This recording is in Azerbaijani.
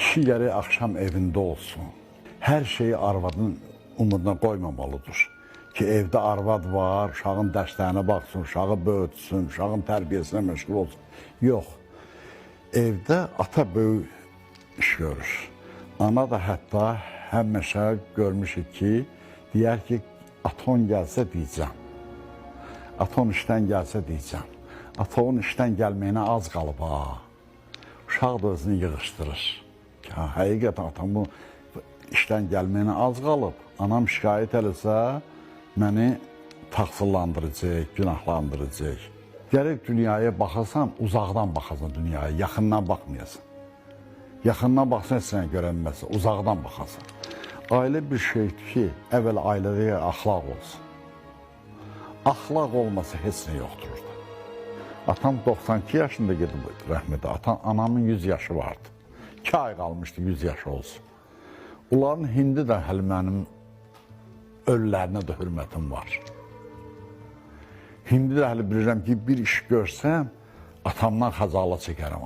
Kişi gərək axşam evində olsun. Hər şeyi arvadın umuduna qoymamalıdır. Ki, evdə arvad var, uşağın dərslərinə baxsın, uşağı böyütsün, uşağın tərbiyəsinə məşğul olsun. Yox, evdə ata böyük iş görür. Ana da hətta həmişə görmüşük ki, deyər ki, aton gəlsə deyəcəm. Aton işdən gəlsə deyəcəm. Aton işdən gəlməyinə az qalıb ha. Uşaq da özünü yığışdırır. Həqiqətən atamın işdən gəlməyinə az qalıb. Anam şikayət eləsə, məni təqsirlandıracaq, günahlandıracaq. Gərək dünyaya baxasan, uzaqdan baxasan dünyaya, yaxından baxmayasan. Yaxından baxsan, heç sənə görənməsin, uzaqdan baxasan. Ailə bir şeydir ki, əvvəl ailədə axlaq olsun. Axlaq olmasa heç nə yoxdur orada. Atam 92 yaşında gedib rəhmədə, anamın 100 yaşı vardı. 2 ay qalmışdı 100 yaşı olsun. Onların hindi də hələ mənim ölülərinə də hürmətim var. Hindi də hələ bilirəm ki, bir iş görsəm, atamdan xəcalət çəkərəm.